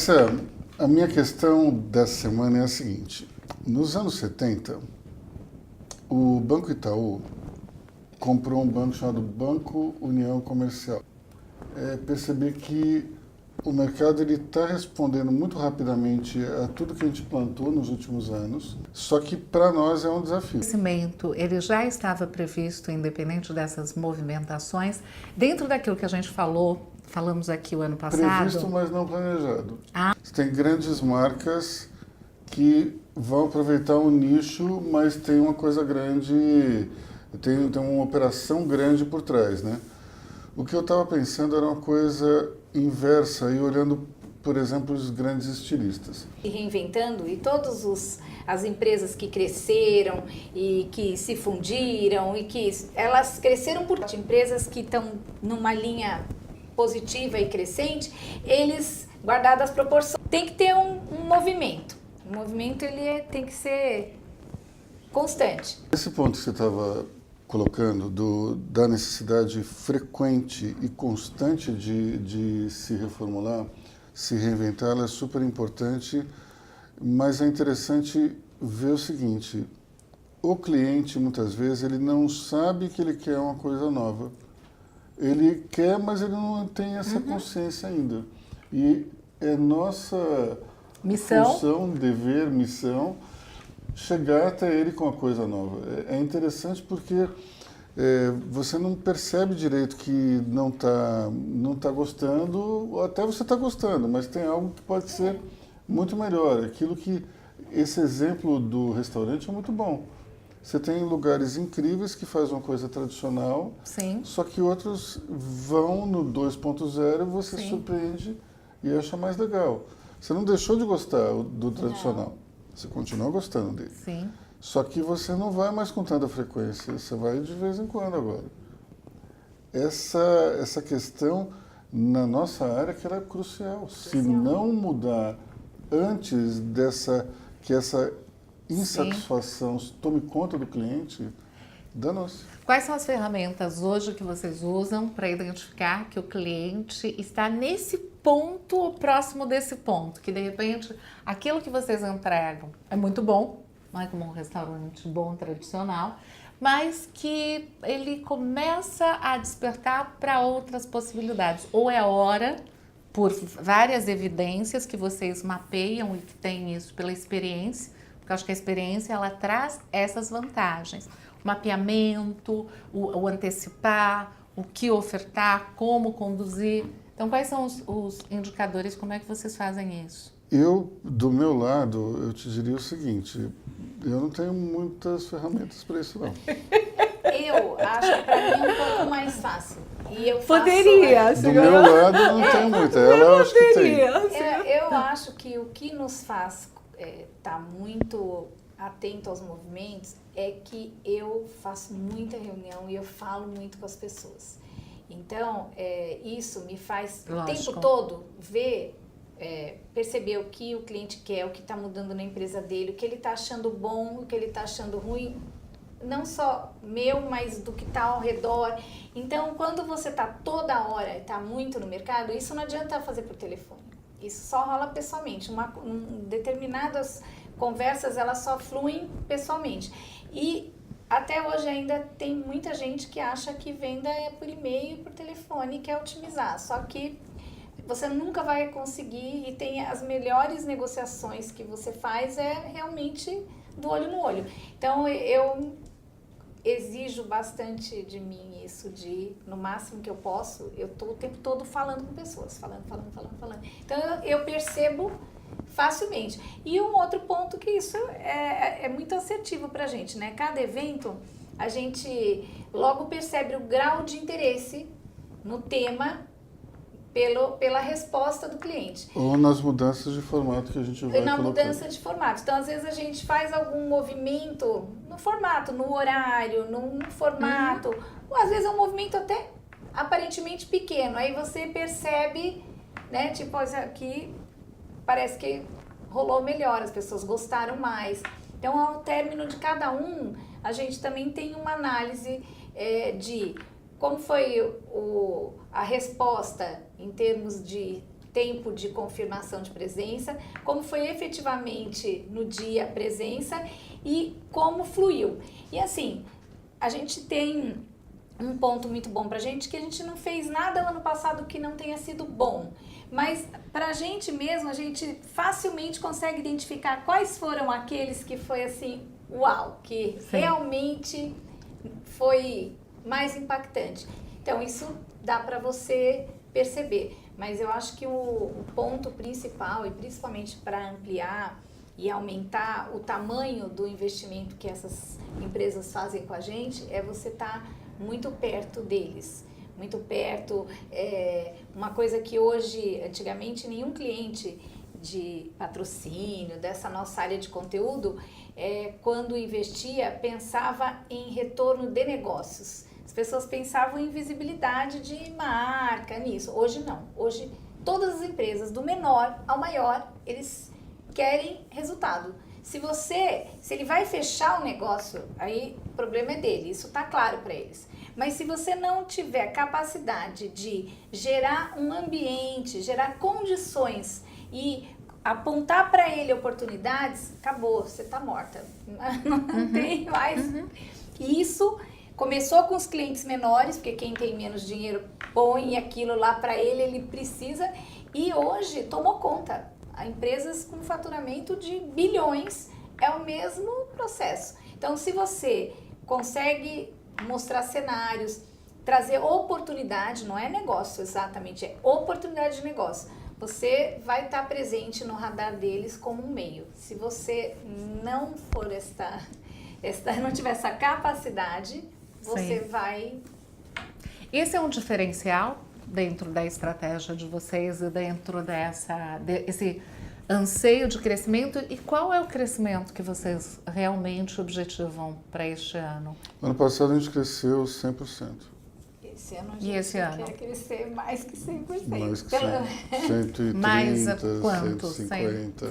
Larissa, a minha questão dessa semana é a seguinte. Nos anos 70, o Banco Itaú comprou um banco chamado Banco União Comercial. Percebi que o mercado está respondendo muito rapidamente a tudo que a gente plantou nos últimos anos, só que para nós é um desafio. O crescimento, ele já estava previsto, independente dessas movimentações, dentro daquilo que a gente falamos aqui o ano passado? Previsto, mas não planejado. Ah. Você tem grandes marcas que vão aproveitar um nicho, mas tem uma coisa grande, tem uma operação grande por trás, né? O que eu estava pensando era uma coisa inversa, e olhando, por exemplo, os grandes estilistas. E reinventando, e todas as empresas que cresceram e que se fundiram, e que elas cresceram por empresas que estão numa linha positiva e crescente, eles, guardadas as proporções, tem que ter um movimento. O movimento tem que ser constante. Esse ponto que você estava colocando da necessidade frequente e constante de se reformular, se reinventar, ela é super importante, mas é interessante ver o seguinte: o cliente, muitas vezes, ele não sabe que ele quer uma coisa nova. Ele quer, mas ele não tem essa consciência ainda. E é nossa função, dever, missão, chegar até ele com uma coisa nova. É interessante porque você não percebe direito que não tá gostando, ou até você está gostando, mas tem algo que pode ser muito melhor. Esse exemplo do restaurante é muito bom. Você tem lugares incríveis que fazem uma coisa tradicional, Sim. Só que outros vão no 2.0 e você surpreende e acha mais legal. Você não deixou de gostar do tradicional, você continua gostando dele. Sim. Só que você não vai mais com tanta frequência, você vai de vez em quando agora. Essa questão na nossa área que ela é crucial. Se não mudar antes que essa insatisfação tome conta do cliente, danou-se. Quais são as ferramentas hoje que vocês usam para identificar que o cliente está nesse ponto ou próximo desse ponto? Que de repente aquilo que vocês entregam é muito bom, não é como um restaurante bom, tradicional, mas que ele começa a despertar para outras possibilidades. Ou é hora, por várias evidências que vocês mapeiam e que têm isso pela experiência, porque eu acho que a experiência ela traz essas vantagens. O mapeamento, o antecipar, o que ofertar, como conduzir. Então, quais são os indicadores, como é que vocês fazem isso? Do meu lado, eu te diria o seguinte: eu não tenho muitas ferramentas para isso, não. Eu acho que para mim é um pouco mais fácil. E eu faço, Poderia, Do meu lado, não tem muita. Ela acho que tem. Eu acho que o que nos faz estar muito atento aos movimentos é que eu faço muita reunião e eu falo muito com as pessoas. Então, isso me faz o tempo todo perceber o que o cliente quer, o que está mudando na empresa dele, o que ele está achando bom, o que ele está achando ruim, não só meu, mas do que está ao redor. Então, quando você está toda hora, está muito no mercado, isso não adianta fazer por telefone. Isso só rola pessoalmente. Determinadas conversas, elas só fluem pessoalmente. E até hoje ainda tem muita gente que acha que venda é por e-mail e por telefone e quer otimizar. Só que você nunca vai conseguir, e tem as melhores negociações que você faz realmente do olho no olho. Então eu exijo bastante de mim isso, no máximo que eu posso, eu estou o tempo todo falando com pessoas, falando. Então eu percebo facilmente. E um outro ponto que isso é muito assertivo pra gente, né? Cada evento a gente logo percebe o grau de interesse no tema pela resposta do cliente. Ou nas mudanças de formato que a gente vai Na colocando. mudança de formato. Então, às vezes, a gente faz algum movimento no formato, no horário, no formato. Ou, às vezes, é um movimento até aparentemente pequeno. Aí você percebe, né? Tipo, aqui parece que rolou melhor, as pessoas gostaram mais. Então, ao término de cada a gente também tem uma análise de como foi a resposta em termos de tempo de confirmação de presença, como foi efetivamente no dia a presença e como fluiu. E assim, a gente tem um ponto muito bom pra gente, que a gente não fez nada no ano passado que não tenha sido bom. Mas pra gente mesmo, a gente facilmente consegue identificar quais foram aqueles que foi assim, uau, que realmente foi mais impactante. Então isso dá pra você perceber. Mas eu acho que o ponto principal, e principalmente para ampliar e aumentar o tamanho do investimento que essas empresas fazem com a gente, é você estar muito perto deles. Muito perto, uma coisa que hoje, antigamente, nenhum cliente de patrocínio, dessa nossa área de conteúdo, quando investia, pensava em retorno de negócios. As pessoas pensavam em visibilidade de marca, nisso. Hoje não. Hoje, todas as empresas, do menor ao maior, eles querem resultado. Se ele vai fechar o negócio, aí o problema é dele, isso tá claro para eles. Mas se você não tiver capacidade de gerar um ambiente, gerar condições e apontar para ele oportunidades, acabou, você tá morta. Não tem mais. Isso começou com os clientes menores, porque quem tem menos dinheiro põe aquilo lá para ele, ele precisa, e hoje tomou conta. Empresas com faturamento de bilhões é o mesmo processo. Então, se você consegue mostrar cenários, trazer oportunidade, não é negócio exatamente, é oportunidade de negócio. Você vai estar presente no radar deles como um meio. Se você não for não tiver essa capacidade, você vai... Esse é um diferencial dentro da estratégia de vocês e dentro desse anseio de crescimento? E qual é o crescimento que vocês realmente objetivam para este ano? Ano passado a gente cresceu 100%. Esse ano a E gente esse ano? quer crescer mais que 100%. Mais que 130, Mais quanto? 150.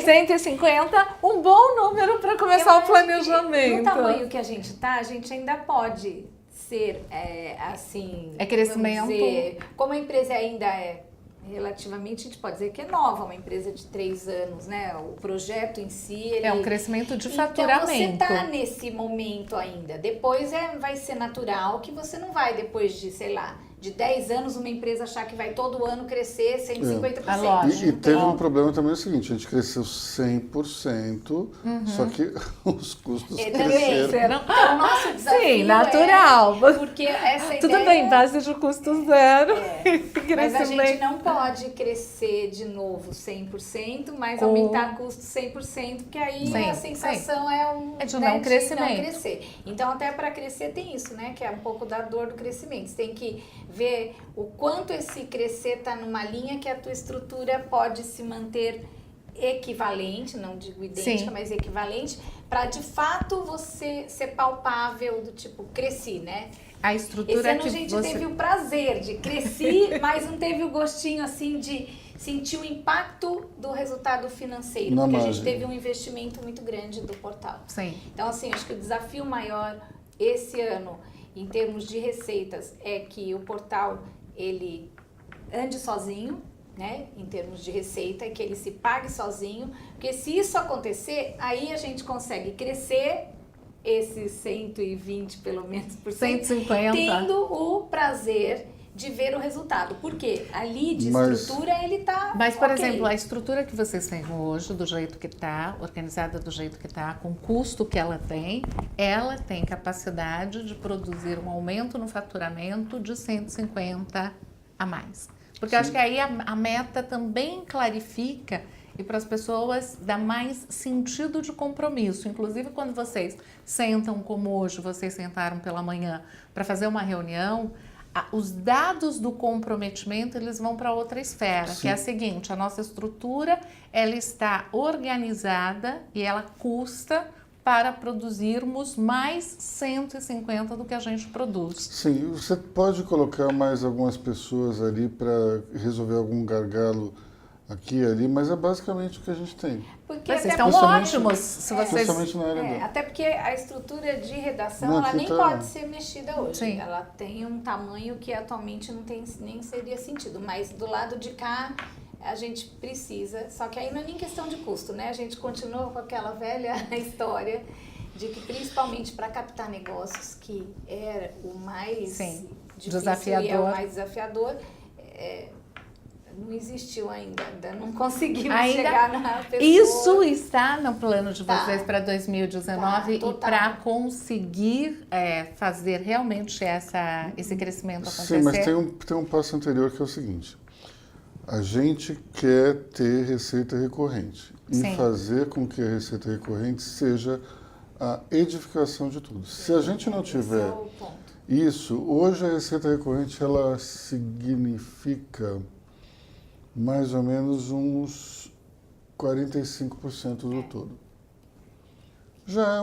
150, um bom número para começar o planejamento. No tamanho que a gente tá, a gente ainda pode ser assim... É crescimento... Vamos dizer, como a empresa ainda é relativamente, a gente pode dizer que é nova, uma empresa de 3 anos, né? O projeto em si... Ele... É um crescimento de Então, faturamento. você tá nesse momento ainda. Depois vai ser natural que você não vai, depois de, sei lá, de 10 anos, uma empresa achar que vai todo ano crescer 150%. E teve um problema também, o seguinte, a gente cresceu 100%, só que os custos cresceram. Então, o nosso desafio Sim, natural. Porque essa Tudo ideia... bem, base de custo zero. Mas a gente não pode crescer de novo 100%, mas aumentar custo 100%, porque aí a sensação é de não crescimento. De não crescer. Então, até para crescer tem isso, né? Que é um pouco da dor do crescimento. Você tem que ver o quanto esse crescer está numa linha que a tua estrutura pode se manter equivalente, não digo idêntica, mas equivalente, para de fato você ser palpável do tipo, cresci, né? A estrutura Esse ano que a gente teve o prazer de crescer, mas não teve o gostinho assim de sentir o impacto do resultado financeiro, porque a gente teve um investimento muito grande do portal. Sim. Então, assim, acho que o desafio maior esse ano, em termos de receitas, é que o portal, ele ande sozinho, né, em termos de receita, e que ele se pague sozinho, porque se isso acontecer, aí a gente consegue crescer esses 120 pelo menos por cento, 150, tendo o prazer de ver o resultado, porque ali de estrutura ele tá... Mas, por exemplo, a estrutura que vocês têm hoje, do jeito que está, organizada do jeito que está, com o custo que ela tem capacidade de produzir um aumento no faturamento de 150 a mais. Porque eu acho que aí a meta também clarifica e para as pessoas dá mais sentido de compromisso. Inclusive, quando vocês sentam, como hoje, vocês sentaram pela manhã para fazer uma reunião, os dados do comprometimento, eles vão para outra esfera, que é a seguinte: a nossa estrutura, ela está organizada e ela custa para produzirmos mais 150 do que a gente produz. Sim, você pode colocar mais algumas pessoas ali para resolver algum gargalo aqui e ali, mas é basicamente o que a gente tem. Porque Mas vocês até estão Principalmente- ótimos. Se vocês... Principalmente na área da... até porque a estrutura de redação Não, ela aqui nem tá- pode ser mexida hoje. Sim. Ela tem um tamanho que atualmente não tem nem seria sentido. Mas do lado de cá a gente precisa. Só que aí não é nem questão de custo, né? A gente continua com aquela velha história de que principalmente para captar negócios, que era o mais Sim, difícil desafiador. e é o mais desafiador, não existiu ainda não conseguimos Ainda- chegar na pessoa. Isso está no plano de Tá. vocês para 2019 Tá, e total. para conseguir fazer realmente esse crescimento acontecer. Sim, mas tem um passo anterior que é o seguinte. A gente quer ter receita recorrente e Sim. fazer com que a receita recorrente seja a edificação de tudo. Se a gente não Esse é tiver o ponto. isso, hoje a receita recorrente ela significa mais ou menos uns 45% do todo. Já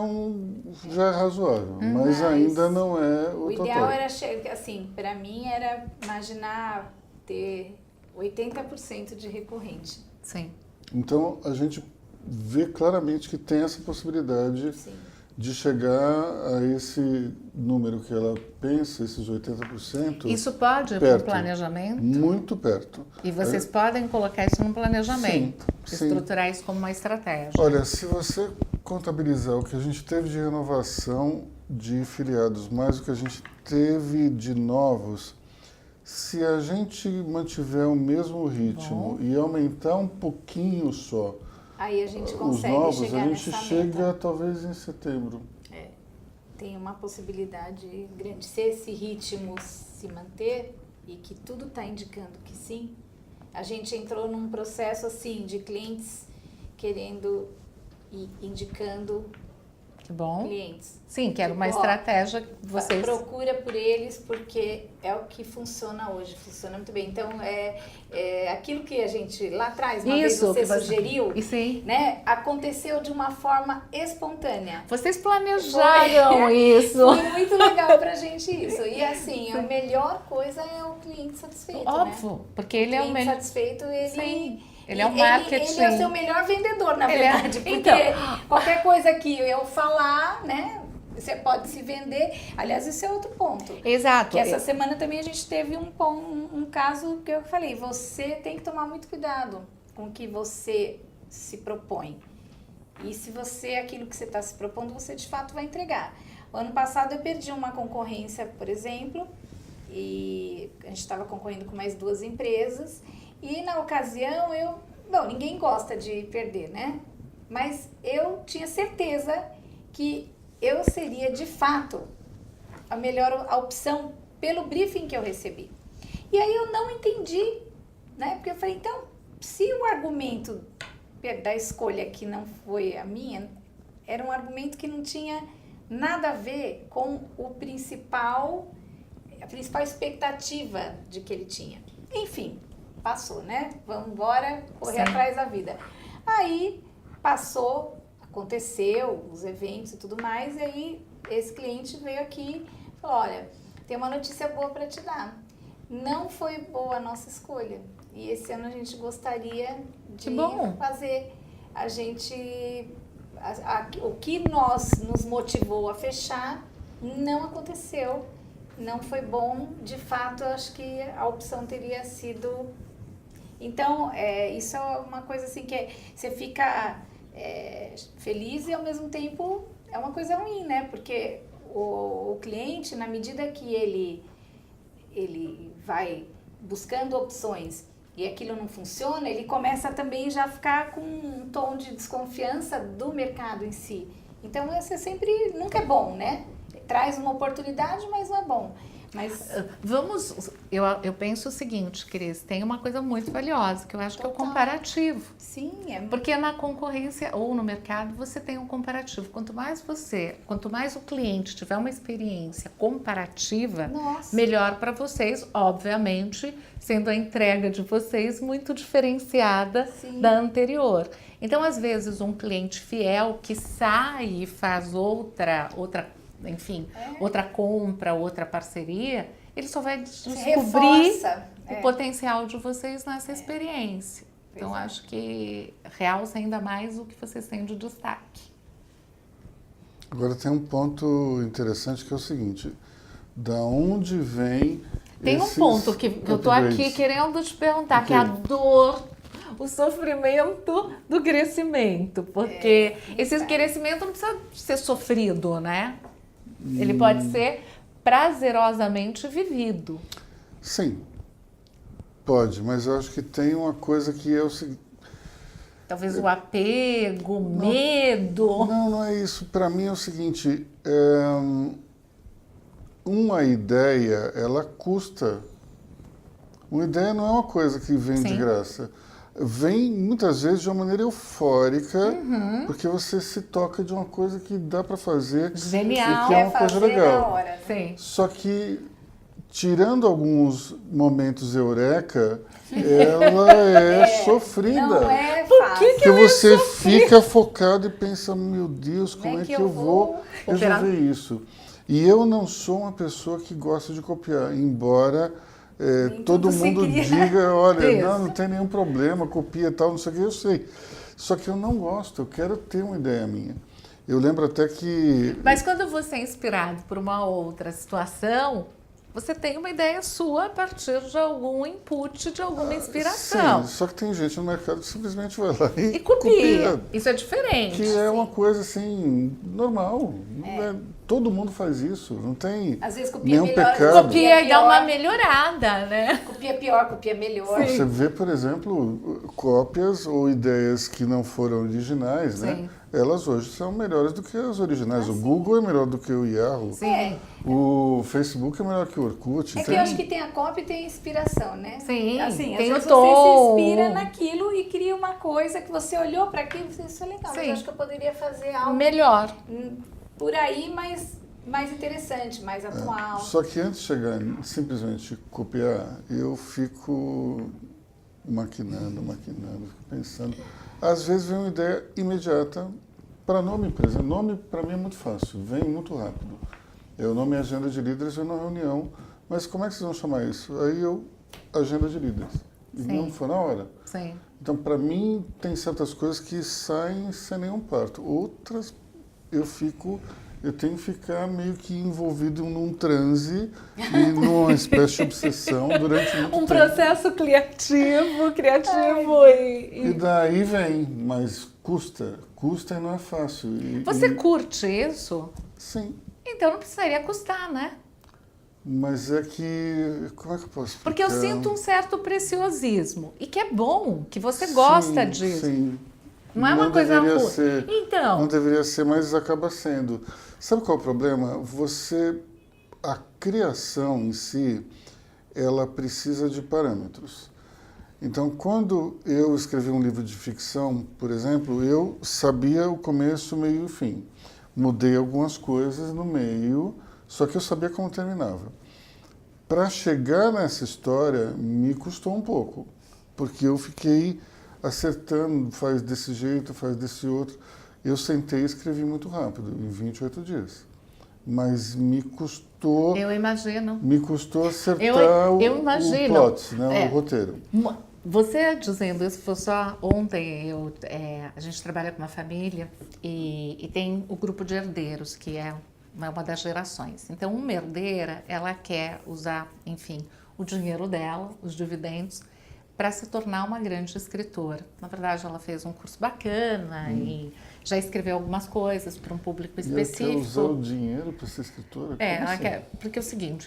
é razoável, mas Mas ainda não é o O total. ideal era chegar, assim, para mim era imaginar ter 80% de recorrente. Sim. Então a gente vê claramente que tem essa possibilidade Sim. de chegar a esse número que ela pensa, esses 80%, Isso pode ir para perto. o planejamento? muito perto. E vocês podem colocar isso no planejamento, Sim, sim. estruturar isso como uma estratégia. Olha, se você contabilizar o que a gente teve de renovação de filiados, mais o que a gente teve de novos, se a gente mantiver o mesmo ritmo e aumentar um pouquinho só Aí a gente os consegue novos, chegar a gente nessa chega meta. talvez em setembro. Tem uma possibilidade grande. Se esse ritmo se manter e que tudo está indicando que sim, a gente entrou num processo assim de clientes querendo e indicando Que bom. clientes. Sim, que era uma Tipo, ó, estratégia que vocês... Procura por eles porque é o que funciona hoje, funciona muito bem. Então, é aquilo que a gente lá atrás, uma vez Isso, você que você- sugeriu, E sim. né, aconteceu de uma forma espontânea. Vocês planejaram isso. Foi muito legal pra gente isso. E assim, a melhor coisa é o cliente satisfeito, né? Óbvio, porque ele é o cliente melhor... satisfeito, ele... Sim, ele é o marketing. Ele é o seu melhor vendedor, na Ele é- verdade. Porque Então. qualquer coisa que eu falar, né? Você pode se vender. Aliás, esse é outro ponto. Exato. Que essa semana também a gente teve um caso que eu falei, você tem que tomar muito cuidado com o que você se propõe. E se você, aquilo que você está se propondo, você de fato vai entregar. O ano passado eu perdi uma concorrência, por exemplo, e a gente estava concorrendo com mais 2 empresas, e na ocasião bom, ninguém gosta de perder, né? Mas eu tinha certeza que eu seria de fato a melhor opção pelo briefing que eu recebi. E aí eu não entendi, né? Porque eu falei, então, se o argumento da escolha que não foi a minha, era um argumento que não tinha nada a ver com a principal expectativa de que ele tinha. Enfim, passou, né? Vamos embora, correr Sim. atrás da vida. Aí passou, aconteceu os eventos e tudo mais, e aí esse cliente veio aqui e falou, olha, tem uma notícia boa para te dar. Não foi boa a nossa escolha. E esse ano a gente gostaria de Que bom. fazer. A gente... o que nos motivou a fechar não aconteceu. Não foi bom. De fato, eu acho que a opção teria sido... Então, isso é uma coisa assim que você fica feliz e ao mesmo tempo é uma coisa ruim, né? Porque o cliente, na medida que ele vai buscando opções e aquilo não funciona, ele começa também já a ficar com um tom de desconfiança do mercado em si. Então, você sempre, nunca é bom, né? Traz uma oportunidade, mas não é bom. Mas Eu penso o seguinte, Cris, tem uma coisa muito valiosa, que eu acho que é o Total. comparativo. sim, Porque na concorrência ou no mercado você tem um comparativo. Quanto mais o cliente tiver uma experiência comparativa, nossa. melhor para vocês, obviamente, sendo a entrega de vocês muito diferenciada Sim. da anterior. Então, às vezes, um cliente fiel que sai e faz outra compra, outra parceria, ele só vai descobrir Reforça. o potencial de vocês nessa experiência. Então, acho que realça ainda mais o que vocês têm de destaque. Agora tem um ponto interessante que é o seguinte, da onde vem Tem um esses ponto que eu tô aqui upgrades? querendo te perguntar, O que é a quê? dor, o sofrimento do crescimento. Porque esse crescimento não precisa ser sofrido, né? Ele pode ser prazerosamente vivido. Sim, pode, mas eu acho que tem uma coisa que é o seguinte. Talvez o apego, o medo. Não é isso. Para mim é o seguinte, uma ideia, ela custa. Uma ideia não é uma coisa que vem de Sim. graça. Vem muitas vezes de uma maneira eufórica, Uhum. porque você se toca de uma coisa que dá para fazer Genial. e que é uma coisa fazer na legal. hora, né? Sim. Só que, tirando alguns momentos eureka, ela é sofrida. Não é Por fácil. que Porque você fica focado e pensa, meu Deus, como é que eu vou operar? resolver isso? E eu não sou uma pessoa que gosta de copiar, embora Nem todo tudo se mundo cria. diga, olha, Isso. não tem nenhum problema, copia e tal, não sei o que, eu sei. Só que eu não gosto, eu quero ter uma ideia minha. Eu lembro até que... Mas quando você é inspirado por uma outra situação, você tem uma ideia sua a partir de algum input, de alguma inspiração. Sim, só que tem gente no mercado que simplesmente vai lá E e copia. Isso é diferente. que é uma coisa assim, normal. Todo mundo faz isso, não tem Às vezes copia nenhum melhor, pecado. Copia e dá pior. uma melhorada, né? Copia pior, copia melhor. Você vê, por exemplo, cópias ou ideias que não foram originais, Sim. né? Elas hoje são melhores do que as originais. O Google é melhor do que o Yahoo. Sim. O Facebook é melhor que o Orkut. É que eu acho que tem a cópia e tem a inspiração, né? Sim, Assim, tem às o vezes você se tom. inspira naquilo e cria uma coisa que você olhou para aquilo e disse, isso é legal, mas Sim. eu acho que eu poderia fazer algo Melhor. por aí mais interessante, mais atual. Só que antes de chegar em simplesmente copiar, eu fico maquinando, fico pensando. Às vezes vem uma ideia imediata para nome empresa. Nome, para mim, é muito fácil, vem muito rápido. O nome é agenda de líderes, eu na reunião, mas como é que vocês vão chamar isso? Aí eu, agenda de líderes. E Sim. não foi na hora. Sim. Então, para mim, tem certas coisas que saem sem nenhum parto. Outras, eu tenho que ficar meio que envolvido num transe e numa espécie de obsessão durante muito Um tempo. processo criativo E e... daí vem, mas custa e não é fácil. Você curte isso? Sim, Então não precisaria custar, né? mas é que, como é que eu posso explicar? Porque eu sinto um certo preciosismo. E que é bom, que você gosta Sim, disso. Sim. Não é uma coisa deveria ruim. ser. Então. Não deveria ser, mas acaba sendo. Sabe qual é o problema? A criação em si, ela precisa de parâmetros. Então, quando eu escrevi um livro de ficção, por exemplo, eu sabia o começo, meio e o fim. Mudei algumas coisas no meio, só que eu sabia como terminava. Para chegar nessa história, me custou um pouco, porque eu fiquei acertando, faz desse jeito, faz desse outro. Eu sentei e escrevi muito rápido, em 28 dias. Mas me custou... Eu imagino. Me custou acertar Eu o imagino. plot, né, É. o roteiro. Você dizendo isso, foi só ontem, a gente trabalha com uma família e tem o grupo de herdeiros, que é uma das gerações. Então, uma herdeira, ela quer usar, enfim, o dinheiro dela, os dividendos, para se tornar uma grande escritora. Na verdade, ela fez um curso bacana e já escreveu algumas coisas para um público E ela quer específico. usar o dinheiro para ser escritora? Como Ela assim? quer, porque é o seguinte,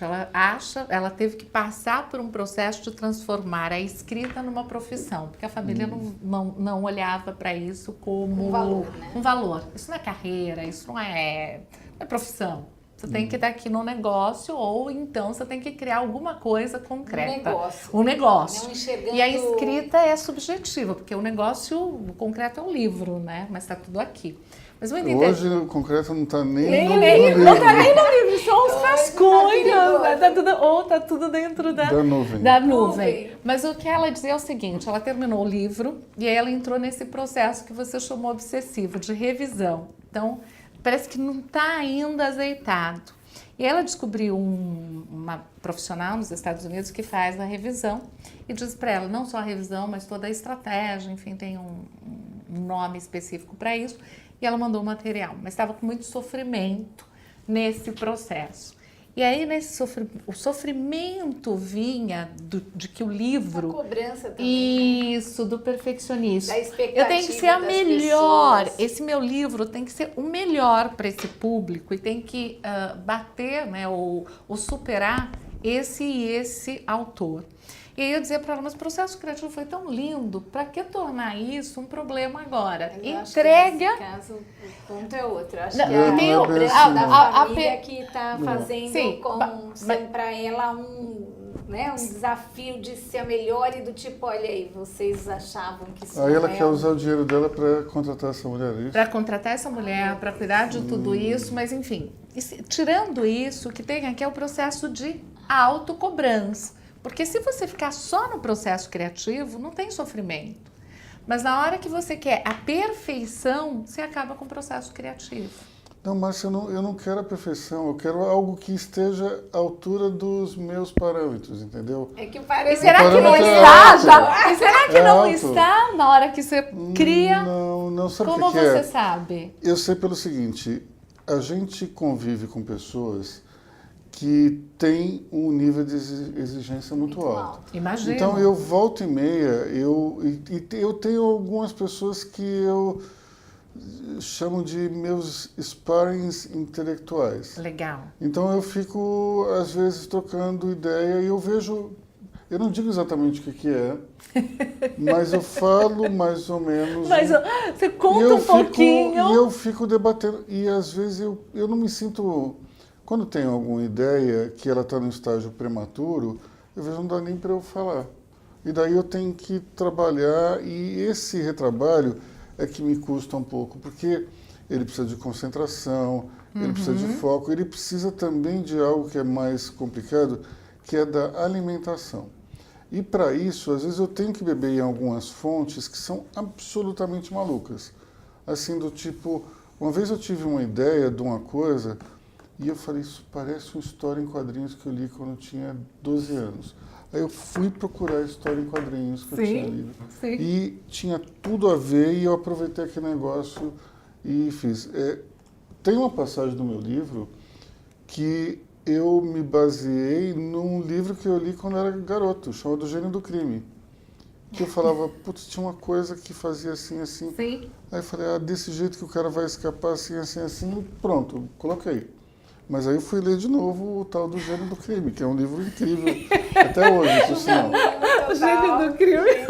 ela teve que passar por um processo de transformar a escrita numa profissão, porque a família não olhava para isso como Um valor, né? um valor. Isso não é carreira, isso não é profissão. Você tem que estar aqui no negócio ou então você tem que criar alguma coisa concreta. Um negócio. Não enxergando... E a escrita é subjetiva, porque o negócio, o concreto é um livro, né? Mas está tudo aqui. Mas muito Hoje o concreto não está nem no nem, livro. não tá nem no livro, são os rascunhos, perigoso. ou tá tudo dentro Da nuvem. da nuvem. Mas o que ela dizia é o seguinte, ela terminou o livro e aí ela entrou nesse processo que você chamou obsessivo, de revisão. Então, parece que não está ainda azeitado. E ela descobriu uma profissional nos Estados Unidos que faz a revisão e diz para ela, não só a revisão, mas toda a estratégia, enfim, tem um nome específico para isso. E ela mandou o material, mas estava com muito sofrimento nesse processo. E aí, o sofrimento vinha de que o livro... Uma cobrança também. Isso, do perfeccionismo. Da expectativa Eu tenho que ser a das melhor. pessoas. Esse meu livro tem que ser o melhor para esse público e tem que bater, né, ou superar esse e esse autor. E aí eu dizia para ela, mas o processo criativo foi tão lindo, para que tornar isso um problema agora? Eu acho entrega... que nesse caso, o ponto é outro. Eu acho Não, que a tem o- cobrança a- da a- família que está fazendo Sim, para ela um desafio de ser a melhor e do tipo, olha aí, vocês achavam que isso Aí não ela é quer usar o dinheiro dela para contratar essa mulher, é isso? Para contratar essa mulher, para cuidar de tudo isso, mas enfim, tirando isso, o que tem aqui é o processo de autocobrança. Porque se você ficar só no processo criativo, não tem sofrimento. Mas na hora que você quer a perfeição, você acaba com o processo criativo. Não, Márcia, eu não quero a perfeição, eu quero algo que esteja à altura dos meus parâmetros, entendeu? É que E parece será que não parâmetro é está? alto. E será que É não alto. está na hora que você cria? Não sabe o Como que você é? sabe? Eu sei pelo seguinte, a gente convive com pessoas que têm um nível de exigência muito alto. Imagina. Então eu volta e meia, eu tenho algumas pessoas que eu chamo de meus sparrings intelectuais. Legal. Então eu fico, às vezes, trocando ideia e eu vejo, eu não digo exatamente o que é, mas eu falo mais ou menos. Mas você e conta eu um fico, pouquinho. E eu fico debatendo, e às vezes eu não me sinto, quando tenho alguma ideia que ela está no estágio prematuro, eu vejo não dá nem para eu falar. E daí eu tenho que trabalhar, e esse retrabalho é que me custa um pouco, porque ele precisa de concentração, ele precisa de foco, ele precisa também de algo que é mais complicado, que é da alimentação. E para isso, às vezes eu tenho que beber em algumas fontes que são absolutamente malucas. Assim, do tipo, uma vez eu tive uma ideia de uma coisa e eu falei, isso parece uma história em quadrinhos que eu li quando eu tinha 12 anos. Aí eu fui procurar a história em quadrinhos que eu tinha lido. Sim. E tinha tudo a ver e eu aproveitei aquele negócio e fiz. Tem uma passagem do meu livro que eu me baseei num livro que eu li quando eu era garoto, chamado Gênio do Crime. Que eu falava, putz, tinha uma coisa que fazia assim, assim. Sim. Aí eu falei, desse jeito que o cara vai escapar assim, assim, assim, e pronto, coloquei. Mas aí eu fui ler de novo o tal do Gênio do Crime, que é um livro incrível, até hoje, por sinal. O gênio do crime.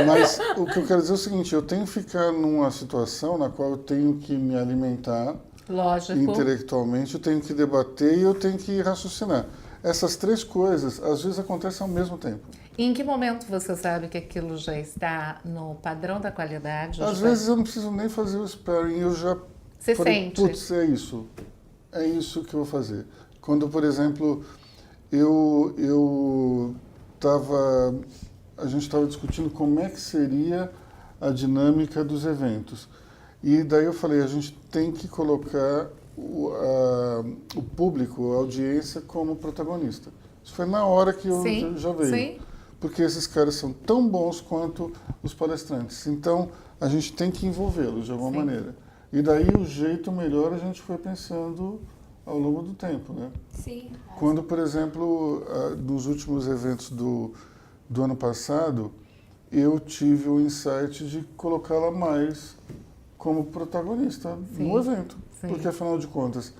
Mas o que eu quero dizer é o seguinte, eu tenho que ficar numa situação na qual eu tenho que me alimentar Lógico. intelectualmente, eu tenho que debater e eu tenho que raciocinar. Essas três coisas, às vezes, acontecem ao mesmo tempo. E em que momento você sabe que aquilo já está no padrão da qualidade? Às vezes eu não preciso nem fazer o sparring, eu já Você falei, sente. putz, é isso que eu vou fazer. Quando, por exemplo, a gente estava discutindo como é que seria a dinâmica dos eventos. E daí eu falei, a gente tem que colocar o público, a audiência, como protagonista. Isso foi na hora que eu Sim, já veio. sim. Porque esses caras são tão bons quanto os palestrantes. Então, a gente tem que envolvê-los de alguma Sim. maneira. E daí o jeito melhor a gente foi pensando ao longo do tempo, né? Sim. Quando, por exemplo, nos últimos eventos do ano passado, eu tive o insight de colocá-la mais como protagonista no evento. Sim. Porque, afinal de contas,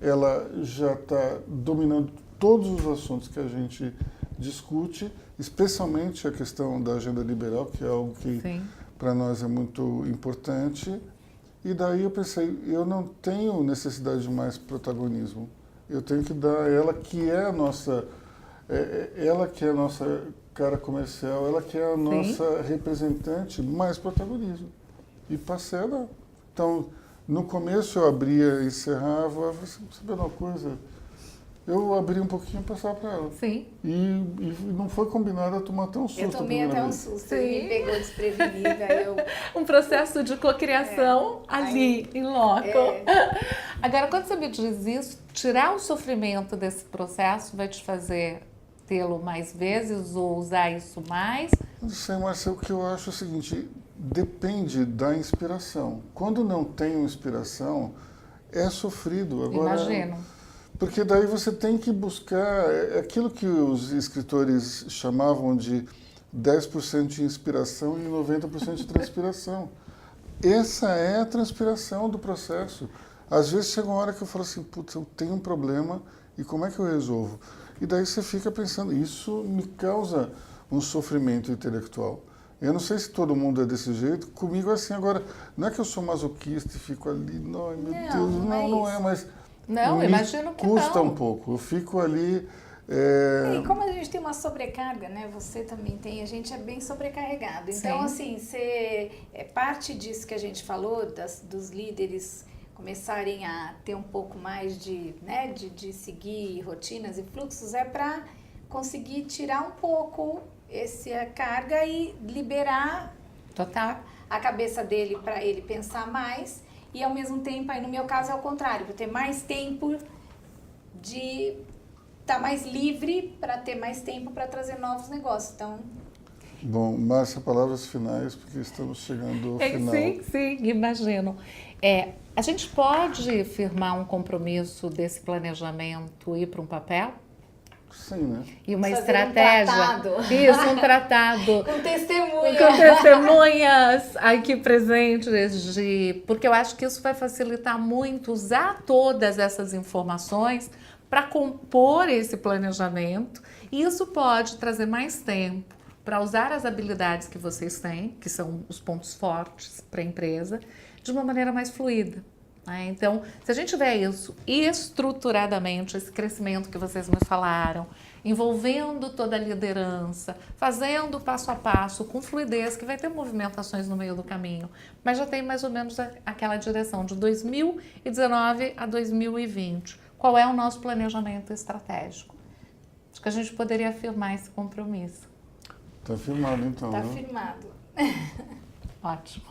ela já está dominando todos os assuntos que a gente discute, especialmente a questão da agenda liberal, que é algo que para nós é muito importante. E daí eu pensei, eu não tenho necessidade de mais protagonismo. Eu tenho que dar a ela que é a nossa, ela que é a nossa cara comercial, ela que é a nossa representante, mais protagonismo. E passei a dar. Então, no começo eu abria e encerrava, você sabe uma coisa? Eu abri um pouquinho e passava para ela. Sim. E não foi combinado a tomar tão susto. Eu tomei até um susto, ele me pegou desprevenida. Um processo de cocriação ali, em loco. Agora, quando você me diz isso, tirar o sofrimento desse processo vai te fazer tê-lo mais vezes ou usar isso mais? Não sei, Marcelo, o que eu acho é o seguinte, depende da inspiração. Quando não tem inspiração, é sofrido. Agora, Imagino. porque daí você tem que buscar aquilo que os escritores chamavam de 10% de inspiração e 90% de transpiração. Essa é a transpiração do processo. Às vezes chega uma hora que eu falo assim, putz, eu tenho um problema e como é que eu resolvo? E daí você fica pensando, isso me causa um sofrimento intelectual. Eu não sei se todo mundo é desse jeito, comigo é assim. Agora, não é que eu sou masoquista e fico ali, não, meu Deus, não é, mas Não, me imagino que custa não. um pouco. Eu fico ali... E como a gente tem uma sobrecarga, né? Você também tem, a gente é bem sobrecarregado. Então, Sim. assim, parte disso que a gente falou, dos líderes começarem a ter um pouco mais de, né, de seguir rotinas e fluxos, é para conseguir tirar um pouco essa carga e liberar Total. a cabeça dele para ele pensar mais e ao mesmo tempo, aí no meu caso é o contrário, para ter mais tempo de estar mais livre para ter mais tempo para trazer novos negócios. Então, Bom, Márcia, palavras finais, porque estamos chegando ao final. Sim, imagino. A gente pode firmar um compromisso desse planejamento e ir para um papel? Sim, né? E uma Fazer um estratégia. tratado. Isso, um tratado. com testemunha. Com testemunhas aqui presentes, porque eu acho que isso vai facilitar muito usar todas essas informações para compor esse planejamento. E isso pode trazer mais tempo para usar as habilidades que vocês têm, que são os pontos fortes para a empresa, de uma maneira mais fluida. Né? Então, se a gente tiver isso estruturadamente, esse crescimento que vocês me falaram, envolvendo toda a liderança, fazendo passo a passo, com fluidez, que vai ter movimentações no meio do caminho, mas já tem mais ou menos aquela direção de 2019 a 2020. Qual é o nosso planejamento estratégico? Acho que a gente poderia afirmar esse compromisso. Está firmado, então. Tá né? firmado. Ótimo.